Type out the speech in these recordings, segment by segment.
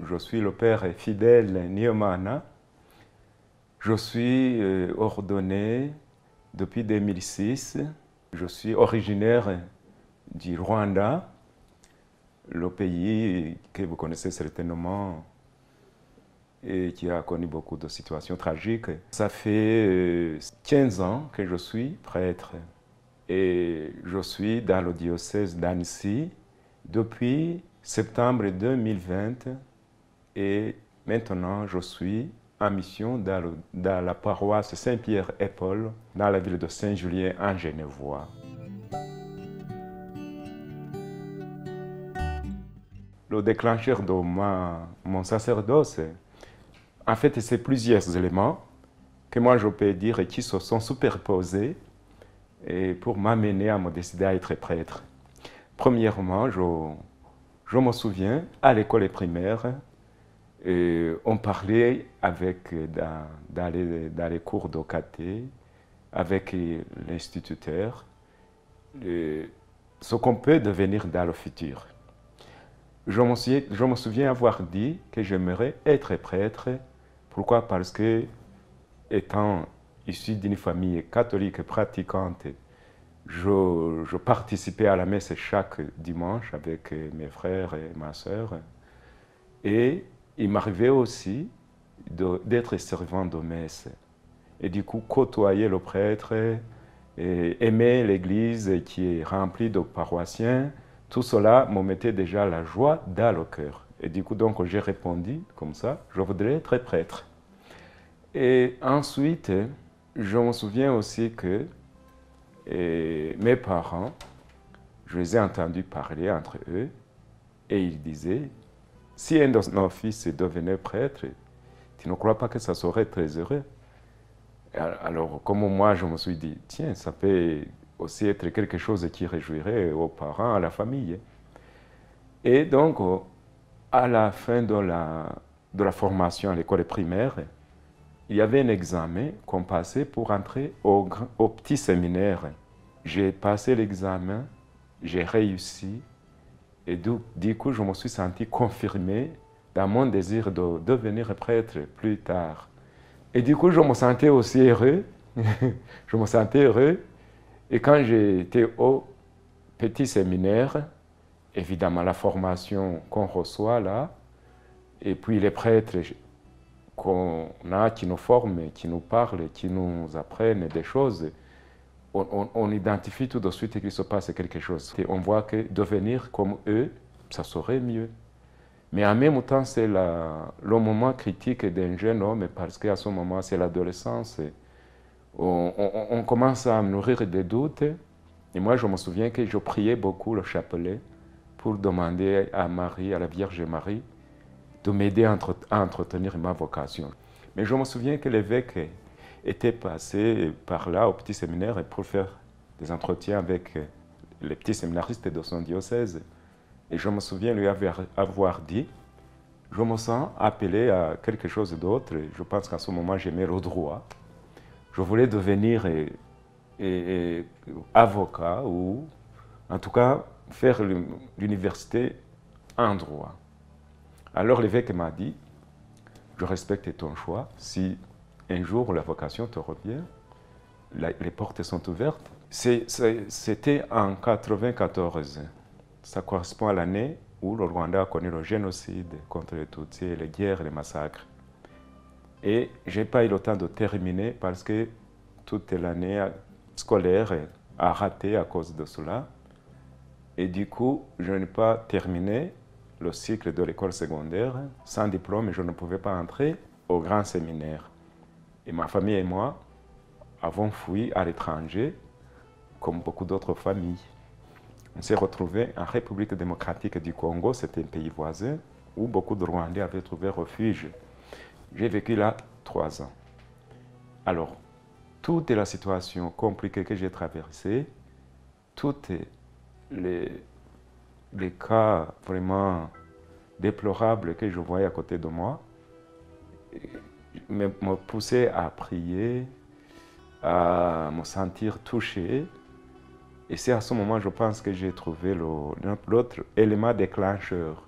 Je suis le père Fidèle Niomana. Je suis ordonné depuis 2006. Je suis originaire du Rwanda, le pays que vous connaissez certainement et qui a connu beaucoup de situations tragiques. Ça fait 15 ans que je suis prêtre et je suis dans le diocèse d'Annecy depuis septembre 2020 et maintenant je suis en mission dans la paroisse Saint-Pierre et Paul dans la ville de Saint-Julien en Genevois. Le déclencheur de mon sacerdoce, en fait, c'est plusieurs éléments que moi je peux dire et qui se sont superposés et pour m'amener à me décider à être prêtre. Premièrement, je me souviens, à l'école primaire, on parlait dans les cours de caté avec l'instituteur de ce qu'on peut devenir dans le futur. Je me souviens avoir dit que j'aimerais être prêtre. Pourquoi? Parce que, étant issu d'une famille catholique pratiquante, je participais à la messe chaque dimanche avec mes frères et ma sœur. Et il m'arrivait aussi d'être servant de messe. Et du coup, côtoyer le prêtre, et aimer l'église qui est remplie de paroissiens, tout cela me mettait déjà la joie dans le cœur. Et du coup, donc, j'ai répondu comme ça, je voudrais être prêtre. Et ensuite, je me souviens aussi que mes parents, je les ai entendus parler entre eux, et ils disaient, si un de nos fils devenait prêtre, tu ne crois pas que ça serait très heureux? Alors, comme moi, je me suis dit, tiens, ça peut aussi être quelque chose qui réjouirait aux parents, à la famille. Et donc, à la fin de la formation à l'école primaire, il y avait un examen qu'on passait pour entrer au petit séminaire. J'ai passé l'examen, j'ai réussi, et du coup, je me suis senti confirmé dans mon désir de devenir prêtre plus tard. Et du coup, je me sentais aussi heureux. Je me sentais heureux. Et quand j'étais au petit séminaire, évidemment, la formation qu'on reçoit là, et puis les prêtres qu'on a, qui nous forment, qui nous parlent, qui nous apprennent des choses, on identifie tout de suite qu'il se passe quelque chose. Et on voit que devenir comme eux, ça serait mieux. Mais en même temps, c'est le moment critique d'un jeune homme parce qu'à ce moment, c'est l'adolescence. On commence à nourrir des doutes. Et moi, je me souviens que je priais beaucoup le chapelet pour demander à Marie, à la Vierge Marie, de m'aider à entretenir ma vocation. Mais je me souviens que l'évêque était passé par là au petit séminaire pour faire des entretiens avec les petits séminaristes de son diocèse. Et je me souviens lui avoir dit, je me sens appelé à quelque chose d'autre. Je pense qu'à ce moment, j'aimais le droit. Je voulais devenir avocat ou, en tout cas, faire l'université en droit. Alors l'évêque m'a dit, je respecte ton choix. Si un jour la vocation te revient, les portes sont ouvertes. C'était en 1994. Ça correspond à l'année où le Rwanda a connu le génocide contre les Tutsis, les guerres, les massacres. Et je n'ai pas eu le temps de terminer parce que toute l'année scolaire a raté à cause de cela. Et du coup, je n'ai pas terminé le cycle de l'école secondaire. Sans diplôme, je ne pouvais pas entrer au grand séminaire. Et ma famille et moi avons fui à l'étranger, comme beaucoup d'autres familles. On s'est retrouvés en République démocratique du Congo, c'était un pays voisin, où beaucoup de Rwandais avaient trouvé refuge. J'ai vécu là 3 ans. Alors, toute la situation compliquée que j'ai traversée, tous les cas vraiment déplorables que je voyais à côté de moi, me poussaient à prier, à me sentir touché. Et c'est à ce moment, je pense, que j'ai trouvé l'autre élément déclencheur.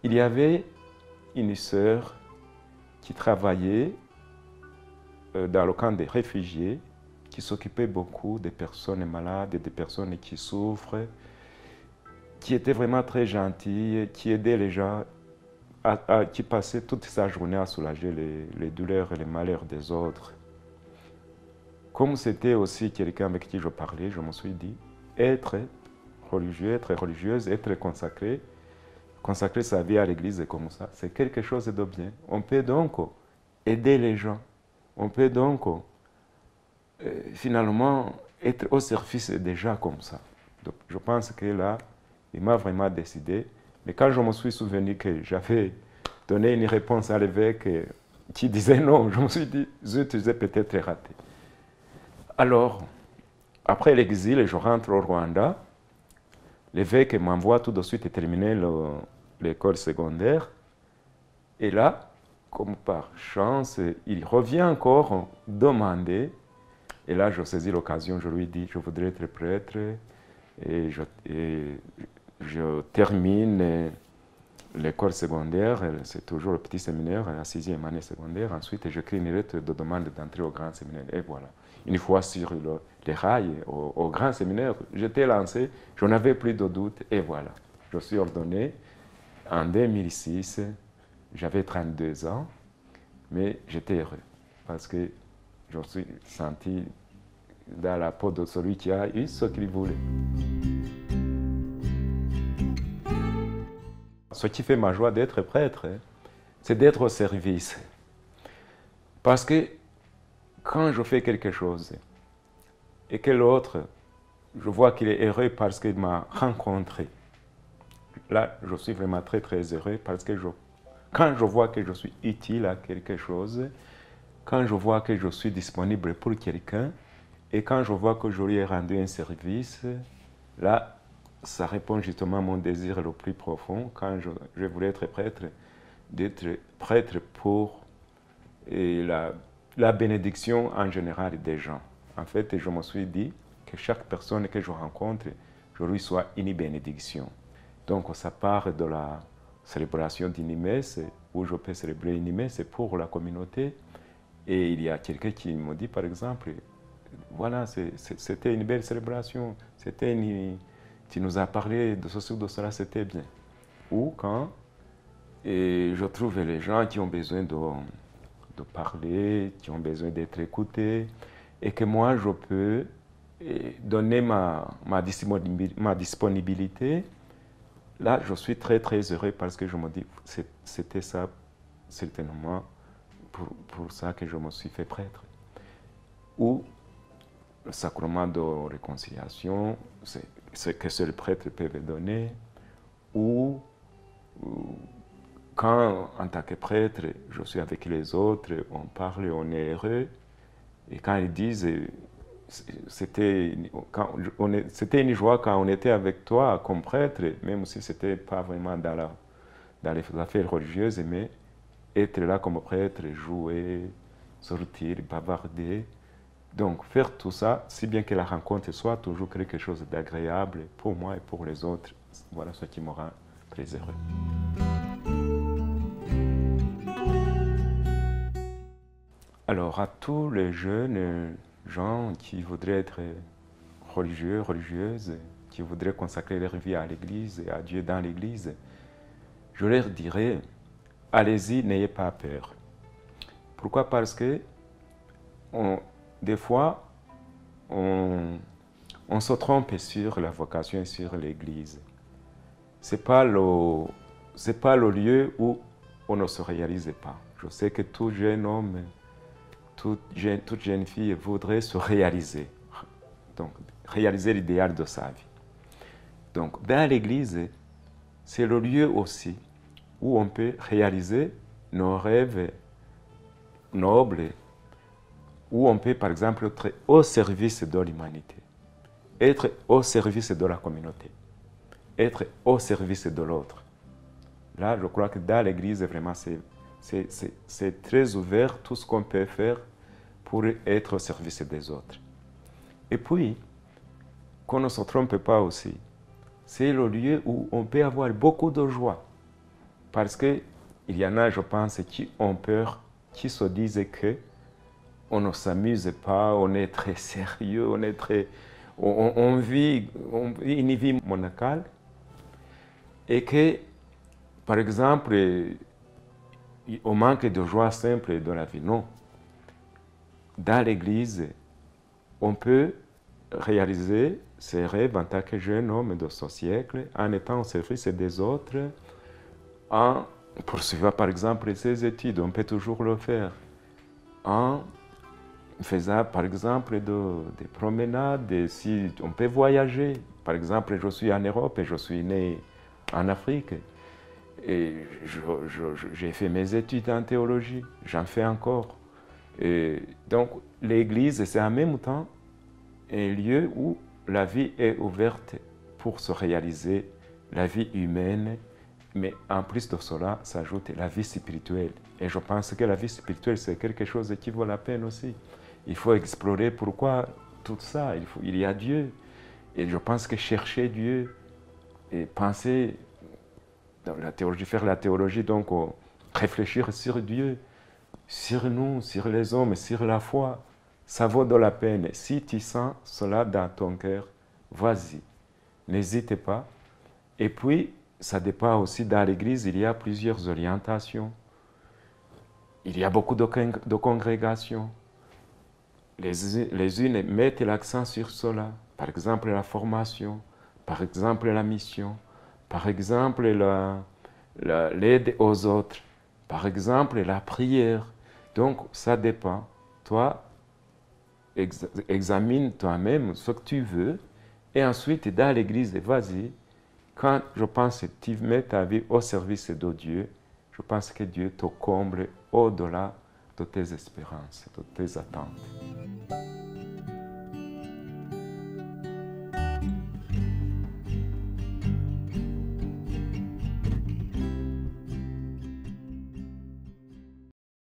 Il y avait une sœur qui travaillait dans le camp des réfugiés, qui s'occupait beaucoup des personnes malades, des personnes qui souffrent, qui était vraiment très gentille, qui aidait les gens, qui passait toute sa journée à soulager les douleurs et les malheurs des autres. Comme c'était aussi quelqu'un avec qui je parlais, je me suis dit, être religieux, être religieuse, être consacré, consacrer sa vie à l'église comme ça, c'est quelque chose de bien. On peut donc aider les gens. On peut donc finalement être au service des gens comme ça. Donc, je pense que là, il m'a vraiment décidé. Mais quand je me suis souvenu que j'avais donné une réponse à l'évêque qui disait non, je me suis dit, zut, j'ai peut-être raté. Alors, après l'exil, je rentre au Rwanda. L'évêque m'envoie tout de suite terminer l'école secondaire. Et là, comme par chance, il revient encore demander. Et là, je saisis l'occasion, je lui dis, je voudrais être prêtre. Et je termine l'école secondaire, c'est toujours le petit séminaire, la 6e année secondaire. Ensuite, j'écris une lettre de demande d'entrer au grand séminaire. Et voilà. Une fois sur les rails, au grand séminaire, j'étais lancé, je n'avais plus de doute, et voilà. Je suis ordonné en 2006, j'avais 32 ans, mais j'étais heureux, parce que je me suis senti dans la peau de celui qui a eu ce qu'il voulait. Ce qui fait ma joie d'être prêtre, c'est d'être au service. Parce que quand je fais quelque chose et que l'autre, je vois qu'il est heureux parce qu'il m'a rencontré, là, je suis vraiment très, très heureux parce que quand je vois que je suis utile à quelque chose, quand je vois que je suis disponible pour quelqu'un et quand je vois que je lui ai rendu un service, là, ça répond justement à mon désir le plus profond quand je voulais être prêtre, d'être prêtre pour la bénédiction en général des gens. En fait, je me suis dit que chaque personne que je rencontre, je lui sois une bénédiction. Donc, ça part de la célébration d'une messe, où je peux célébrer une messe pour la communauté. Et il y a quelqu'un qui me dit, par exemple, voilà, c'était une belle célébration, tu nous as parlé de ceci ou de cela, c'était bien. Ou quand je trouve les gens qui ont besoin de parler, qui ont besoin d'être écoutés, et que moi, je peux donner ma disponibilité. Là, je suis très, très heureux parce que je me dis, c'était ça, certainement, pour ça que je me suis fait prêtre. Ou le sacrement de réconciliation, c'est ce que seul prêtre peut donner, ou quand, en tant que prêtre, je suis avec les autres, on parle, on est heureux, et quand ils disent, c'était une joie quand on était avec toi comme prêtre, même si ce n'était pas vraiment dans les affaires religieuses, mais être là comme prêtre, jouer, sortir, bavarder. Donc, faire tout ça, si bien que la rencontre soit toujours quelque chose d'agréable pour moi et pour les autres, voilà ce qui me rend très heureux. Alors, à tous les jeunes gens qui voudraient être religieux, religieuses, qui voudraient consacrer leur vie à l'Église et à Dieu dans l'Église, je leur dirais, allez-y, n'ayez pas peur. Pourquoi? Parce que des fois, on se trompe sur la vocation et sur l'Église. Ce n'est pas le lieu où on ne se réalise pas. Je sais que tout jeune homme, toute jeune fille voudrait se réaliser. Donc, réaliser l'idéal de sa vie. Donc, dans l'Église, c'est le lieu aussi où on peut réaliser nos rêves nobles, où on peut, par exemple, être au service de l'humanité, être au service de la communauté, être au service de l'autre. Là, je crois que dans l'Église, vraiment, c'est très ouvert tout ce qu'on peut faire pour être au service des autres. Et puis, qu'on ne se trompe pas aussi. C'est le lieu où on peut avoir beaucoup de joie. Parce qu'il y en a, je pense, qui ont peur, qui se disent que on ne s'amuse pas, on est très sérieux, on vit une vie monacale. Et que, par exemple, on manque de joie simple dans la vie. Non. Dans l'Église, on peut réaliser ses rêves en tant que jeune homme de ce siècle en étant au service des autres, en poursuivant par exemple ses études, on peut toujours le faire, en faisant par exemple des promenades, si on peut voyager. Par exemple, je suis en Europe et je suis né en Afrique et j'ai fait mes études en théologie, j'en fais encore. Et donc l'Église, c'est en même temps un lieu où la vie est ouverte pour se réaliser, la vie humaine, mais en plus de cela s'ajoute la vie spirituelle. Et je pense que la vie spirituelle, c'est quelque chose qui vaut la peine aussi. Il faut explorer pourquoi tout ça, il y a Dieu. Et je pense que chercher Dieu et penser dans la théologie, faire la théologie, donc réfléchir sur Dieu, sur nous, sur les hommes, sur la foi, ça vaut de la peine. Si tu sens cela dans ton cœur, vas-y, n'hésite pas. Et puis, ça dépend aussi, dans l'Église, il y a plusieurs orientations. Il y a beaucoup de congrégations. Les unes mettent l'accent sur cela. Par exemple, la formation, par exemple, la mission, par exemple, l'aide aux autres, par exemple, la prière. Donc, ça dépend. Toi, examine toi-même ce que tu veux et ensuite, dans l'Église, vas-y. Quand je pense que tu mets ta vie au service de Dieu, je pense que Dieu te comble au-delà de tes espérances, de tes attentes.